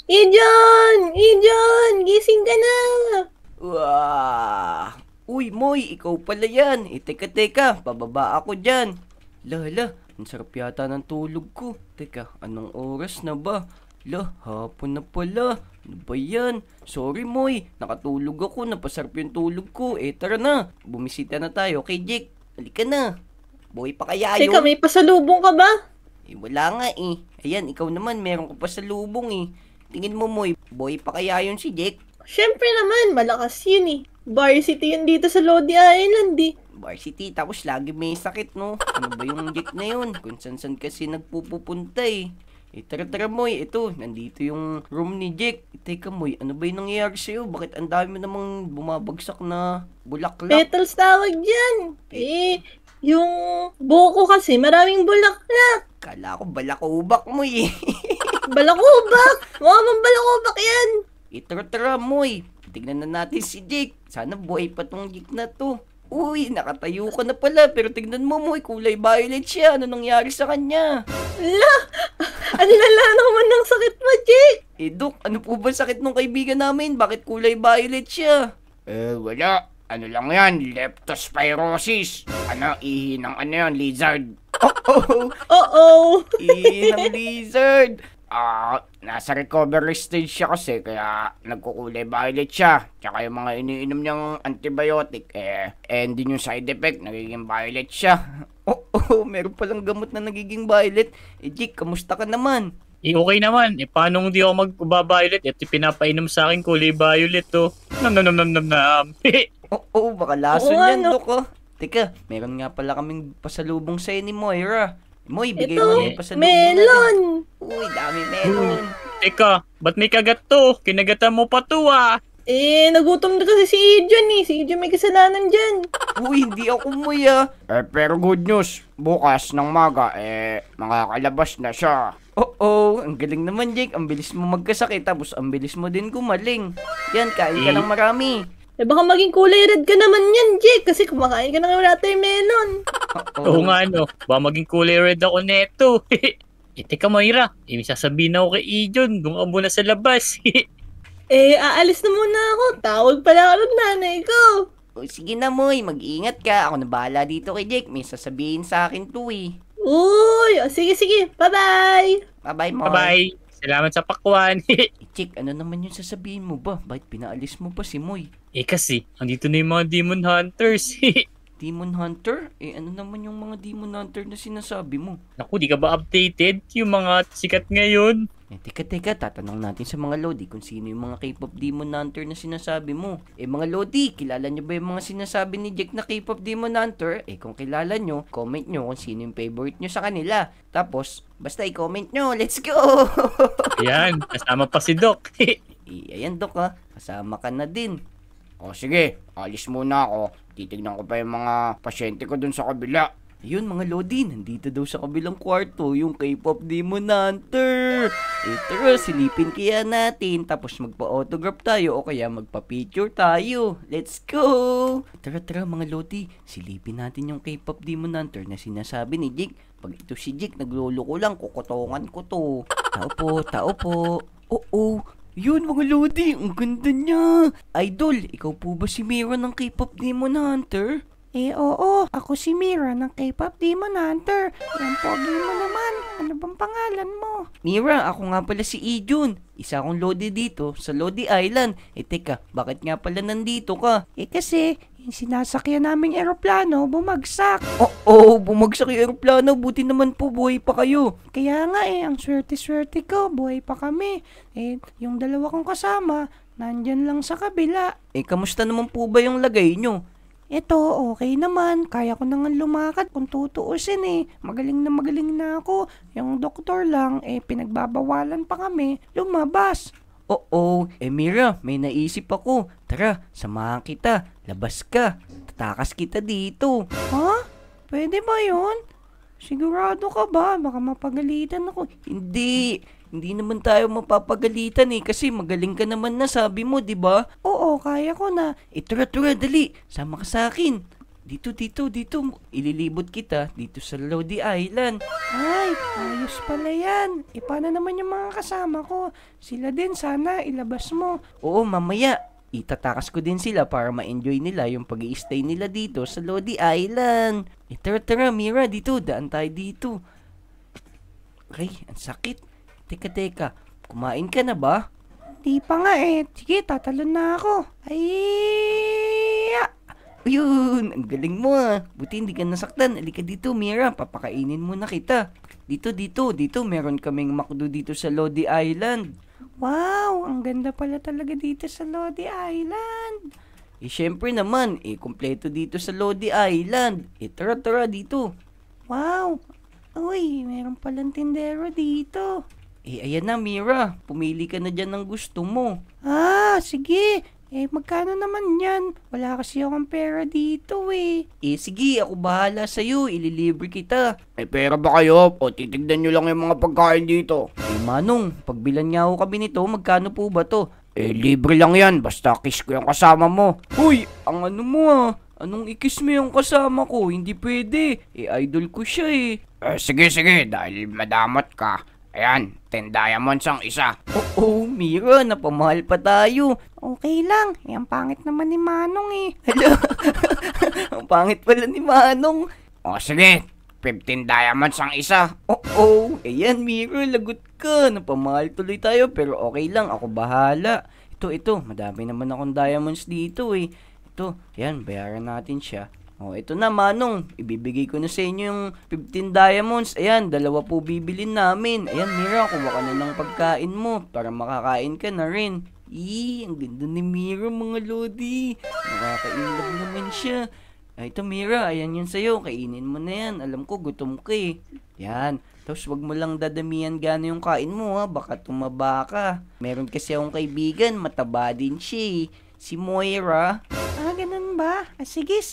Ijon! Ijon! Gising ka na! Wah! Uy, Moy, ikaw pala yan. Teka, bababa ako dyan. Lala, ang sarap yata ng tulog ko. Teka, anong oras na ba? Hapon na pala. Ano ba yan? Sorry, Moy. Nakatulog ako, napasarap yung tulog ko. Tara na. Bumisita na tayo kay Jake. Halika na. Boy pa kaya Teka, yun? may pasalubong ka ba? Wala nga eh. Ayan, ikaw naman, meron ka pa sa lubong eh. Tingin mo, Moy, boy pa kaya yun si Jake? Siyempre naman, malakas yun eh. Varsity yun dito sa Lodi Island eh. Varsity, tapos lagi may sakit, no? Ano ba yung Jake na yun? Kung san kasi nagpupunta eh. Tara, Moy, ito, nandito yung room ni Jake. Teka, Moy, ano ba yung nangyayari sa'yo? Bakit ang dami mo namang bumabagsak na bulaklak? Petals tawag dyan. Yung buko kasi maraming bulaklak. Kala ko balakubak mo eh. Balakubak! Mukhang balakubak yan. Tara, Moy. Tignan na natin si Jake. Sana buhay pa tong Jake na to. Uy, nakatayo ka na pala. Pero tignan mo, Moy, kulay violet siya. Ano nangyari sa kanya? Ala! Ang lala naman ng sakit mo, Jake! Dok, ano po ba sakit nung kaibigan namin? Bakit kulay violet siya? Wala. Ano lang yan? Leptospirosis. Ano, ihi ng ano yan? Lizard. Oh, Oo! ng lizard. Nasa recovery stage siya kasi kaya nagkukulay violet siya. Tsaka yung mga iniinom niyang antibiotic, hindi yung side effect, nagiging violet siya. Meron palang gamot na nagiging violet. Jake, kamusta ka naman? Okay naman. Paano hindi ako mag-violet? Ito pinapainom sa akin kulay violet, oh. Nam. Baka lason Oo, yan, ano? Dok, oh. Teka, meron nga pala kaming pasalubong sa'yo ni Moira. Moy, bigay Ito, mo yung pasalubong melon! natin. Uy, dami melon. Teka, ba't may kagat to? Kinagatan mo pa to, ah. Nagutom na kasi si Ijon eh. Si Ijon may kasalanan dyan. Uy, hindi ako Moy ah. Pero good news, bukas ng maga, makakalabas na siya. Ang galing naman, Jake. Ang bilis mo magkasakit, tapos ang bilis mo din gumaling. Yan, kain ka Eh. ng marami. Baka maging kulay red ka naman yan, Jake. Kasi kumakain ka ng watermelon. Oo nga, no. Baka maging kulay red ako neto. Teka, Moira. May sasabihin ako kay Ijon. Doon ka muna sa labas. Aalis na muna ako. Tawag pala ako ng nanay ko. Sige na, Moy. Mag-ingat ka. Ako na bahala dito kay Jake. May sasabihin sa akin to eh. Uy! Sige. Bye-bye! Bye-bye, Moy. Bye-bye. Salamat sa pakwan. Jake, ano naman yung sasabihin mo ba? Bakit pinaalis mo pa si Moy? Kasi, andito na yung mga demon hunters. Demon Hunter? Ano naman yung mga Demon Hunter na sinasabi mo? Naku, di ka ba updated? Yung mga sikat ngayon. Teka, tatanong natin sa mga Lodi kung sino yung mga K-pop Demon Hunter na sinasabi mo. Mga Lodi, kilala nyo ba yung mga sinasabi ni Jack na K-pop Demon Hunter? Kung kilala nyo, comment nyo kung sino yung favorite nyo sa kanila. Tapos, basta i-comment nyo. Let's go! Ayan, kasama pa si Doc. Ayan, Dok ha. Kasama ka na din. Sige, alis muna ako. Titignan ko pa yung mga pasyente ko dun sa kabila. Ayun mga Lodi, nandito daw sa kabilang kwarto yung K-pop Demon Hunter. Tara, silipin kaya natin. Tapos magpa-autograph tayo o kaya magpa-picture tayo. Let's go! Tara mga Lodi, silipin natin yung K-pop Demon Hunter na sinasabi ni Jake. Pag ito si Jake, nagluloko lang, kukotongan ko to. Tao po. Oo. Yun mga Lodi, ang ganda niya. Idol, ikaw po ba si Mira ng K-pop Demon Hunter? Oo, ako si Mira ng K-pop Demon Hunter. Yan pogi mo naman. Ano bang pangalan mo? Mira, ako nga pala si Ijun. Isa akong Lodi dito sa Lodi Island. Teka, bakit nga pala nandito ka? Kasi yung sinasakyan naming eroplano bumagsak. Bumagsak yung eroplano. Buti naman po buhay pa kayo. Kaya nga ang swerte-swerte ko. Buhay pa kami. Yung dalawa kong kasama, nandyan lang sa kabila. Kamusta naman po ba yung lagay nyo? Ito, okay naman. Kaya ko nang lumakad kung tutuusin. Magaling na ako. Yung doktor lang, pinagbabawalan pa kami lumabas. Mira, may naisip ako. Tara, samahan kita. Labas ka. Tatakas kita dito. Ha? Pwede ba yun? Sigurado ka ba? Baka mapagalitan ako. Hindi naman tayo mapapagalitan kasi magaling ka naman na sabi mo, di ba? Oo, kaya ko na. Tara, dali. Sama ka sa akin. Dito. Ililibot kita dito sa Lodi Island. Ay, ayos pala yan. E paano naman yung mga kasama ko? Sila din sana, ilabas mo. Oo, mamaya. Itatakas ko din sila para ma-enjoy nila yung pag-i-stay nila dito sa Lodi Island. Tara, Mira, dito. Daan tayo dito. Ay, ang sakit. Teka. Kumain ka na ba? Di pa nga eh. Sige, tatalon na ako. Ay! Ayun, ang galing mo ah. Buti hindi ka nasaktan. Halika dito, Mira. Papakainin muna kita. Dito. Meron kaming McDo dito sa Lodi Island. Wow, ang ganda pala talaga dito sa Lodi Island. Syempre naman, kumpleto dito sa Lodi Island. Tara dito. Wow, uy, meron palang tindero dito. Ayan na, Mira. Pumili ka na dyan ng gusto mo. Ah, sige. Magkano naman yan? Wala kasi akong pera dito eh. Sige, ako bahala sa'yo. Ililibre kita. May pera ba kayo? O titignan nyo lang yung mga pagkain dito. Manong, pagbilan nga ako kami nito, magkano po ba to? Libre lang yan. Basta kiss ko yung kasama mo. Hoy, ang ano mo ah. Anong ikis mo yung kasama ko? Hindi pwede. Idol ko siya Sige. Dahil madamot ka. Ayan, 10 diamonds ang isa. Oo, Mira, napamahal pa tayo. Okay lang. Ang pangit naman ni Manong eh. Ang pangit pala ni Manong. O sige, 15 diamonds ang isa. Oo, ayan Mira, lagot ka. Napamahal tuloy tayo pero okay lang, ako bahala. Ito, madami naman akong diamonds dito Ito, ayan, bayaran natin siya. Ito na Manong, ibibigay ko na sa inyo yung 15 diamonds. Ayan, 2 po bibilin namin. Ayan Mira, kuha ka na ng pagkain mo para makakain ka na rin. Ang ganda ni Mira mga lodi. Nakakainlove naman siya. Ito Mira, ayan yun sa'yo. Kainin mo na yan. Alam ko, gutom ka Yan. Tapos wag mo lang dadamihan gano'n yung kain mo baka tumaba ka. Meron kasi akong kaibigan, mataba din siya Si Moira. Ah, ganun ba? Sige.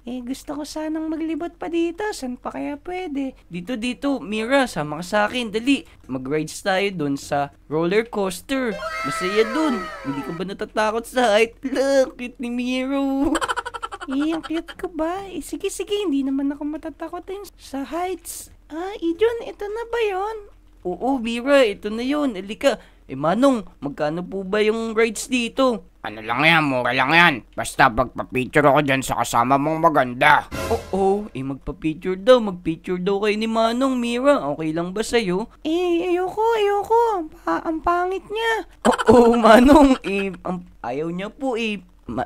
Gusto ko sanang maglibot pa dito. Saan pa kaya pwede? Dito, Mira, sama ka sa akin. Dali, mag-rides tayo dun sa roller coaster. Masaya dun. Hindi ka ba natatakot sa height? Cute ni Miro. Ang cute ko ba? Sige. Hindi naman ako matatakotin sa heights. Ijon, ito na ba yon? Oo, Mira, ito na yun. Halika. Manong, magkano po ba yung rides dito? Ano lang yan, mura lang yan. Basta pagpa-picture ako dyan sa kasama mong maganda. Oo, magpa-picture daw. Mag-picture daw kayo ni Manong, Mira. Okay lang ba sa'yo? Ayoko. Ang pangit niya. Oo, Manong. Ayaw niya po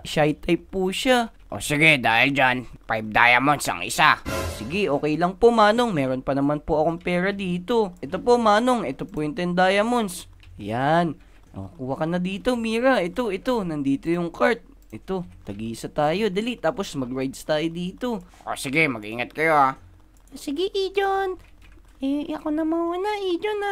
shy type po siya. O sige, dahil dyan, 5 diamonds ang isa. Sige, okay lang po, Manong. Meron pa naman po akong pera dito. Ito po, Manong. Ito po yung 10 diamonds. Yan. Kuha ka na dito, Mira. Ito. Nandito yung cart. Ito, tag-isa tayo. Dali, tapos mag-rides tayo dito. O sige, mag-ingat kayo Sige, Ijon. Ako na muna, Ijon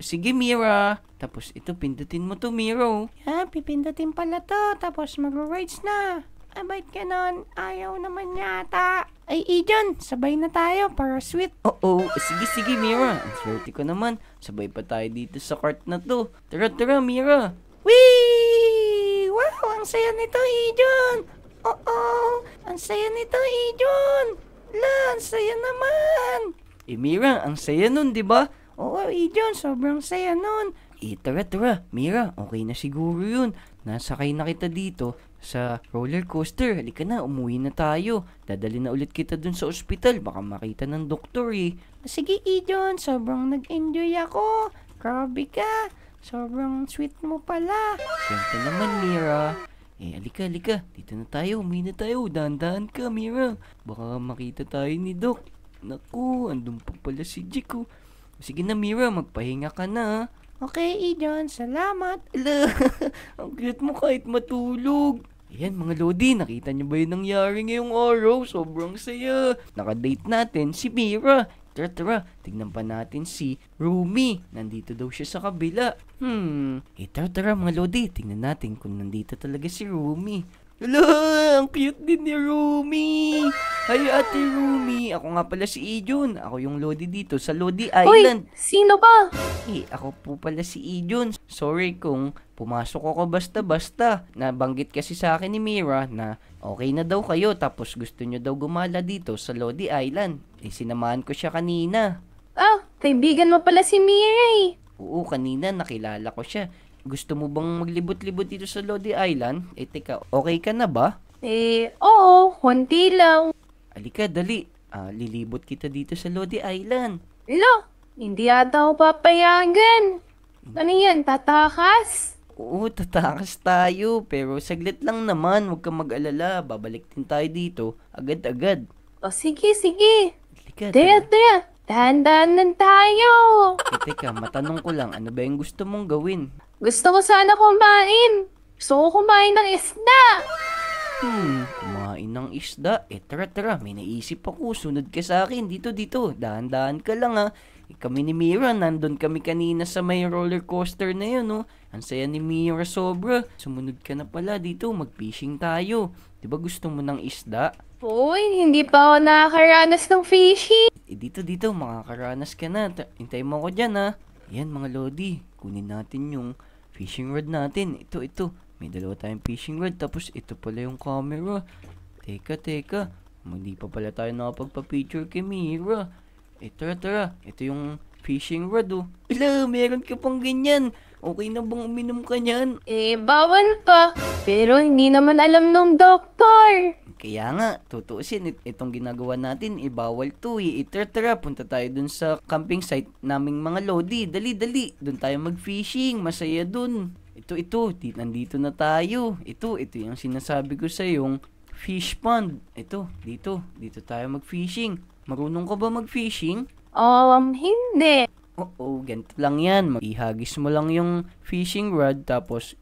Sige, Mira. Tapos ito, pindutin mo to, Miro. Pipindutin pala to. Tapos mag-rides na. Bakit ganon? Ayaw naman yata. Ay, Ijon, sabay na tayo para sweet. Oo, sige, Mira. Ang swerte ko naman. Sabay pa tayo dito sa cart na to. Tara, Mira. Whee! Wow, ang saya nito, Ijon. Oo, ang saya nito, Ijon. Ang saya naman. Mira, ang saya nun, di ba? Oo, Ijon, sobrang saya nun. Tara, Mira, okay na siguro yun. Nasakay na kita dito sa roller coaster. Halika na, umuwi na tayo. Dadali na ulit kita dun sa ospital. Baka makita ng doktor Sige, Ijon, sobrang nag-enjoy ako. Grabe ka. Sobrang sweet mo pala. Siyempre naman, Mira. Halika. Dito na tayo, umuwi na tayo. Dahan-dahan ka, Mira. Baka makita tayo ni Doc. Naku, andun pa pala si Jiko. Sige na, Mira, magpahinga ka na. Okay, Ijon, salamat. Ang cute mo kahit matulog. Ayan mga Lodi, nakita niyo ba yung nangyari ngayong araw? Sobrang saya. Nakadate natin si Mira. Tara, tignan pa natin si Rumi. Nandito daw siya sa kabila. Tara mga Lodi, tignan natin kung nandito talaga si Rumi. Hala, ang cute din ni Rumi. Hi, Ate Rumi. Ako nga pala si Ijon. Ako yung Lodi dito sa Lodi Hoy, Island. sino ba? Ako po pala si Ijon. Sorry kung pumasok ako basta-basta. Nabanggit kasi sa akin ni Mira na okay na daw kayo tapos gusto nyo daw gumala dito sa Lodi Island. Sinamahan ko siya kanina. Ah, kaibigan mo pala si Miray. Oo, kanina nakilala ko siya. Gusto mo bang maglibot-libot dito sa Lodi Island? Teka, okay ka na ba? Oo, konti lang. Alika, dali. Lilibot kita dito sa Lodi Island. Lo, hindi ata ako papayagan. Ano yan, tatakas? Oo, tatakas tayo. Pero saglit lang naman. Huwag kang mag-alala. Babalik din tayo dito. Agad-agad. O sige, sige. Alika, Tara, tara. Dahan-dahan tayo. Teka, matanong ko lang. Ano ba yung gusto mong gawin? Gusto ko sana kumain. Gusto ko kumain ng isda. Kumain ng isda. Tara, may naisip ako. Sunod ka sa akin. Dito. Dahan-dahan ka lang ha. Kami ni Mira, nandun kami kanina sa may roller coaster na yun, no? Ang saya ni Mira sobra. Sumunod ka na pala dito. Mag-fishing tayo. Diba gusto mo ng isda? Uy, hindi pa ako nakakaranas ng fishing. Dito, makakaranas ka na. Hintay mo ako dyan, ha? Yan, mga Lodi. Kunin natin yung fishing rod natin. Ito. May dalawa tayong fishing rod. Tapos, ito pala yung camera. Teka. Hindi pa pala tayo nakapagpa-picture kay Mira. Tara. Ito yung fishing rod, oh. Hala, meron ka pang ganyan. Okay na bang uminom ka niyan? Bawal pa. Pero hindi naman alam ng doktor. Kaya nga, tutuusin, itong ginagawa natin, bawal to eh. Tara, punta tayo dun sa camping site naming mga Lodi. Dali. Dun tayo mag-fishing, masaya dun. Ito, nandito na tayo. Ito yung sinasabi ko sa yung fish pond. Ito, dito tayo mag-fishing. Marunong ka ba mag-fishing? Hindi. Oo, ganito lang yan. Ihagis mo lang yung fishing rod, tapos,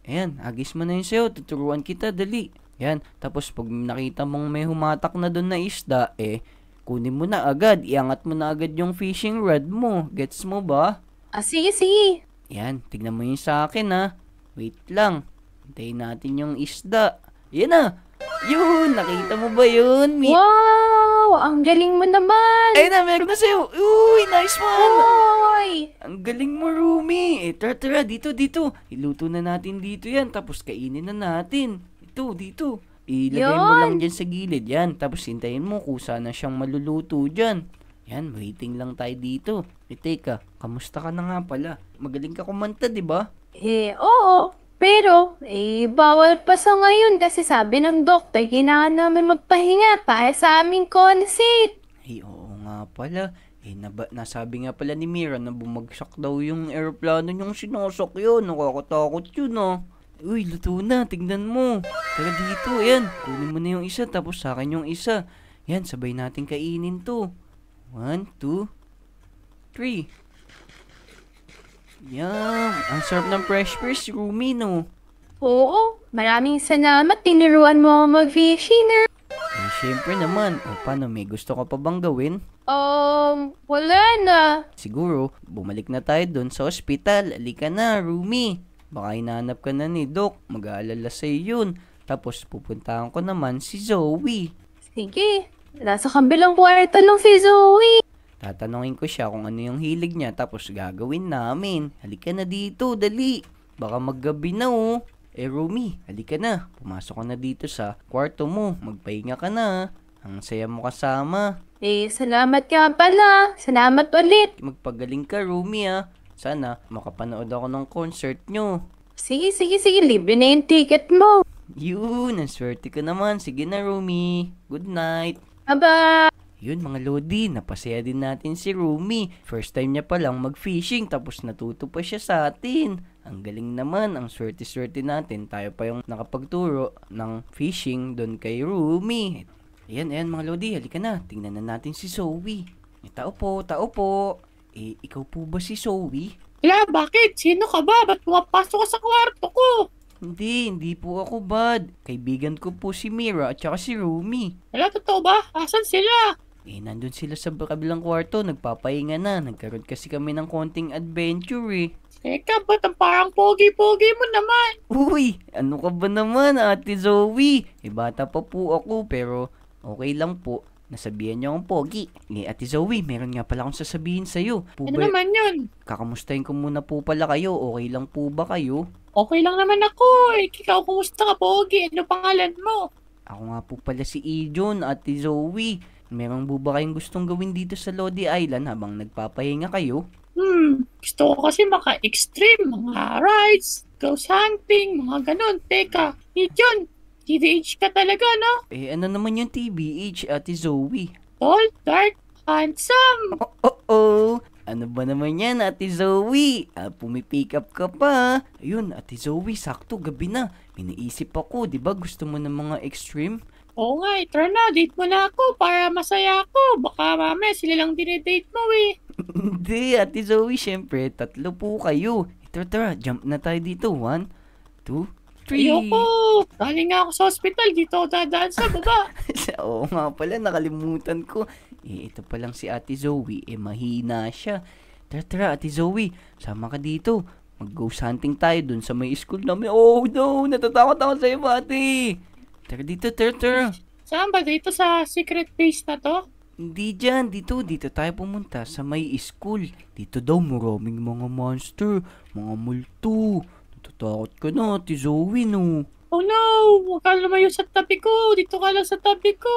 ayan, hagis mo na yun sa'yo, tuturuan kita, dali. Yan, tapos pag nakita mong may humatak na doon na isda, kunin mo na agad, iangat mo na agad yung fishing rod mo. Gets mo ba? Sige. Yan, tignan mo yun sa akin ha. Wait lang, hintayin natin yung isda. Yan na! Yun, nakita mo ba yun? Wow, ang galing mo naman. Ayun na, meron na sa'yo. Uy, nice one! Hoy! Ang galing mo, Rumi. Tara, dito. Iluto na natin dito yan, tapos kainin na natin. Dito. Ilagay mo lang dyan sa gilid yan, tapos hintayin mo kung sana siyang maluluto dyan. Yan, waiting lang tayo dito. Teka, kamusta ka na nga pala? Magaling ka kumanta, di ba? Oo. Pero, bawal pa sa ngayon kasi sabi ng doktor, kailangan namin magpahinga para sa aming concert. Oo nga pala. Nasabi nga pala ni Mira na bumagsak daw yung aeroplano niyong sinasakyan. Nakakatakot yun, ah. Uy, luto na. Tignan mo. Tara dito, yan. Kunin mo na yung isa, tapos sa akin yung isa. Yan, sabay natin kainin to. 1, 2, 3. Yan. Ang sarap ng fresh fish, Rumi, no? Oo, maraming salamat. Tinuruan mo ako mag-fishing. Siyempre naman. Paano, may gusto ka pa bang gawin? Wala na. Siguro, bumalik na tayo doon sa ospital. Alika na, Rumi. Baka hinahanap ka na ni Doc. Mag-aalala sa'yo yun. Tapos, pupuntahan ko naman si Zoe. Sige, nasa kabilang kwarto lang si Zoe. Tatanungin ko siya kung ano yung hilig niya, tapos gagawin namin. Halika na dito, dali. Baka maggabi na, oh. Rumi, halika na. Pumasok ka na dito sa kwarto mo. Magpahinga ka na. Ang saya mo kasama. Salamat ka pala. Salamat ulit. Magpagaling ka, Rumi, ah. Sana makapanood ako ng concert nyo. Sige. Libre na yung ticket mo. Yun, ang swerte ka naman. Sige na, Rumi. Good night. Aba. Yun, mga Lodi, napasaya din natin si Rumi. First time niya palang mag-fishing, tapos natuto pa siya sa atin. Ang galing naman, ang swerte-swerte natin. Tayo pa yung nakapagturo ng fishing doon kay Rumi. Ayan, mga Lodi, halika na. Tingnan na natin si Zoe. Tao po. Ikaw po ba si Zoe? Bakit? Sino ka ba? Ba't pumapasok ka sa kwarto ko? Hindi po ako, bad. Kaibigan ko po si Mira at saka si Rumi. Totoo ba? Asan sila? Nandun sila sa kabilang kwarto, nagpapahinga na. Nagkaroon kasi kami ng konting adventure, Teka, ba't ang parang pogi-pogi mo naman? Uy, ano ka ba naman, Ate Zoe? Bata pa po ako, pero okay lang po. Nasabihan niyo akong pogi. Ate Zoe, meron nga pala akong sasabihin sa'yo. Ano naman yun? Kakamustahin ko muna po pala kayo. Okay lang po ba kayo? Okay lang naman ako eh. Ikaw, kumusta ka, pogi? Ano pangalan mo? Ako nga po pala si Ijon, Ate Zoe. Meron po ba kayong gustong gawin dito sa Lodi Island habang nagpapahinga kayo? Gusto ko kasi maka-extreme, mga rides, ghost hunting, mga ganun. Teka, John, TDH ka talaga, no? Ano naman yung TBH, Ate Zoe? Tall, dark, handsome. Oh, ano ba naman yan, Ate Zoe? Pumipick up ka pa. Ayun, Ate Zoe, sakto, gabi na. May naisip ako, di ba gusto mo ng mga extreme? Oo nga, tara na, date mo na ako para masaya ako. Baka mamaya sila lang dinedate mo eh. Hindi, Ate Zoe, syempre, 3 po kayo. Tara, jump na tayo dito. 1, 2, 3. Ayoko, galing nga ako sa hospital, dito ako dadaan sa baba. Oo nga pala, nakalimutan ko. Ito pa lang si Ate Zoe, mahina siya. Tara, Ate Zoe, sama ka dito. Mag-ghost hunting tayo dun sa may school namin. Oh no, natatakot ako sa'yo, ate. Tara dito, tara. Saan ba? Dito sa secret base na to? Hindi dyan, dito tayo pumunta sa may school. Dito daw maraming mga monster, mga multo. Natatakot ka na, Ate Zoe, no? Oh no, huwag ka lumayo sa tabi ko. Dito ka lang sa tabi ko.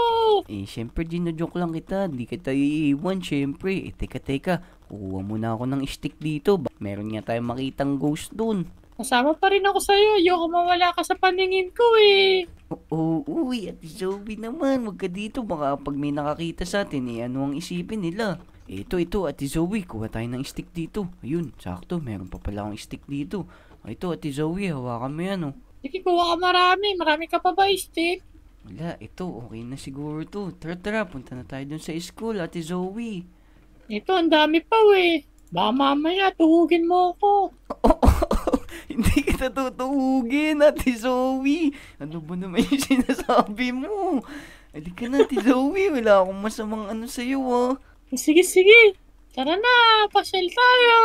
Syempre, gino-joke lang kita. Hindi kita iiwan, syempre. Teka. Kukuha muna ako ng stick dito. Meron nga tayong makitang ghost dun. Kasama pa rin ako sa'yo. Ayoko mawala ka sa paningin ko eh. Uy, Ate Zoe naman. Wag ka dito. Baka pag may nakakita sa atin, ano ang isipin nila? Ito, Ate Zoe. Kuha tayo ng stick dito. Ayun, sakto. Meron pa pala akong stick dito. Ito, Ate Zoe. Hawakan mo yan, oh. Sige, kuha ka marami. Marami ka pa ba, stick? Wala, ito. Okay na siguro to. Tara. Punta na tayo dun sa school, Ate Zoe. Ito, ang dami pa eh. Baka mamaya, tuhugin mo ako. Hindi kita tutuugin, Ate Zoe. Ano ba naman yung sinasabi mo? Halika na, Ate Zoe. Wala akong masamang ano sa'yo, ah. Sige. Tara na, pasyal tayo.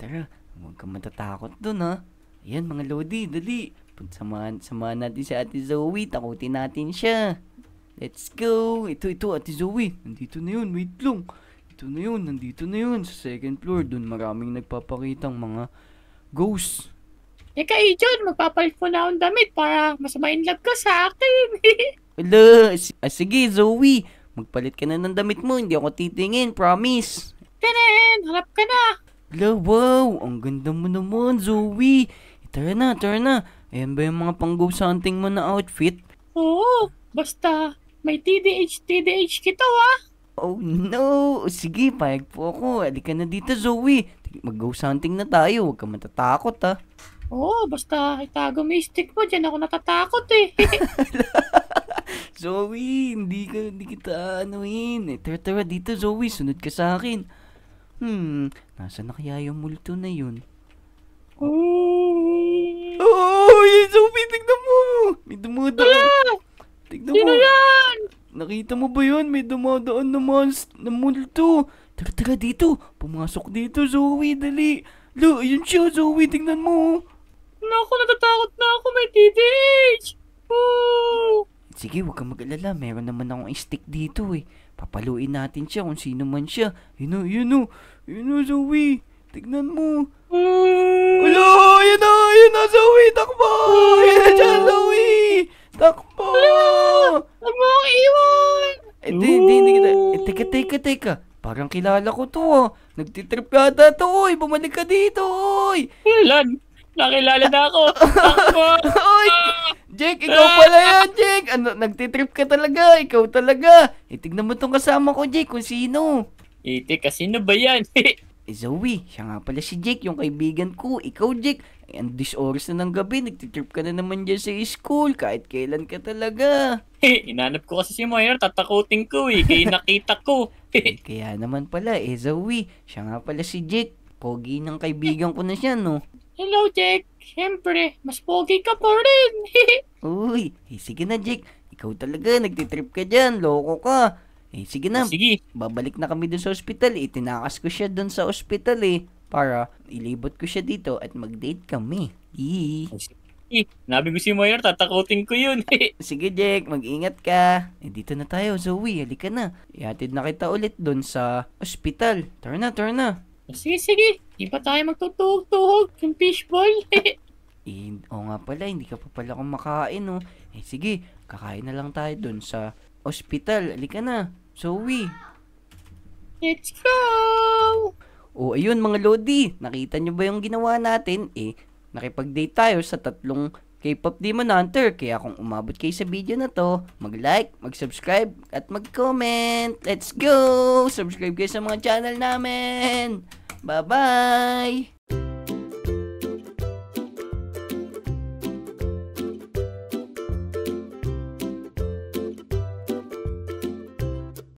Tara, huwag kang matatakot dun, ha. Ayan, mga Lodi, dali. Samahan natin si Ate Zoe. Takutin natin siya. Let's go. Ito, Ate Zoe. Nandito na yun. Wait lang. Nandito na yun. Sa second floor, dun maraming nagpapakitang mga ghosts. Teka, John, magpapalit mo na akong damit para mas ma-inlove ka sa akin. Wala. Sige, Zoe. Magpalit ka na ng damit mo. Hindi ako titingin. Promise. Tenen, harap ka na. Wala, wow. Ang ganda mo naman, Zoe. Tara na. Ayan ba yung mga pang-ghost hunting mo na outfit? Oo, basta may TDH kita ah. Oh no! Sige, payag po ako. Halika na dito, Zoe. Mag-ghost hunting na tayo. Huwag ka matatakot, ha. Oo, basta itago mo yung stick mo. Diyan ako natatakot eh. Zoe, hindi kita anuhin. Tara dito, Zoe. Sunod ka sa akin. Nasa na kaya yung multo na yun? Oh, Zoe, tignan mo! May dumadaan. Tignan mo. Sino yan? Nakita mo ba yun? May dumadaan na multo. Tara dito. Pumasok dito, Zoe. Dali. Ayun siya, Zoe. Tignan mo. Naku, natatakot na ako. May TDH. Oh. Sige, huwag kang mag-alala. Meron naman akong stick dito eh. Papaluin natin siya kung sino man siya. Yun o, Zoe. Tignan mo. Wala, yun na, Zoe. Takbo. Yan na dyan, Zoe. Takbo. Huwag mo akong iwan. Hindi kita. Teka. Parang kilala ko to, ah. Nagtitrip yata to, oy. Bumalik ka dito, oy. Kailan? Nakilala na ako. Takbo. Oy! Jake, ikaw pala yan, Jake! Nagtitrip ka talaga, ikaw talaga! Tignan mo tong kasama ko, Jake, kung sino! Teka, sino ba yan? Zoe, siya nga pala si Jake, yung kaibigan ko. Ikaw, Jake, and this oras na ng gabi, nagtitrip ka na naman dyan sa school, kahit kailan ka talaga. Inanap ko kasi si Moira, tatakutin ko eh, kaya nakita ko. Kaya naman pala, Zoe, siya nga pala si Jake. Pogi ng kaibigan ko na siya, no? Hello, Jake. Siyempre, mas pogi ka pa rin. Uy, sige na, Jake. Ikaw talaga, nagtitrip ka dyan, loko ka. Sige na, Sige. babalik na kami dun sa ospital. Tinakas ko siya dun sa ospital eh. para ilibot ko siya dito at mag-date kami. Yee. Nabi ko si Moira, tatakutin ko yun. Sige, Jack, mag-ingat ka. Dito na tayo, Zoe. Halika na. Ihatid na kita ulit doon sa ospital. Tara na. Sige. Di pa tayo magtutuhog-tuhog yung fishball. Oo nga pala, hindi ka pa pala kumakain, no? Sige, kakain na lang tayo doon sa ospital. Halika na, Zoe. Let's go! Ayun mga Lodi. Nakita nyo ba yung ginawa natin? Nakipag-date tayo sa 3 K-pop Demon Hunter. Kaya kung umabot kayo sa video na to, mag-like, mag-subscribe, at mag-comment. Let's go! Subscribe kayo sa mga channel namin. Bye-bye!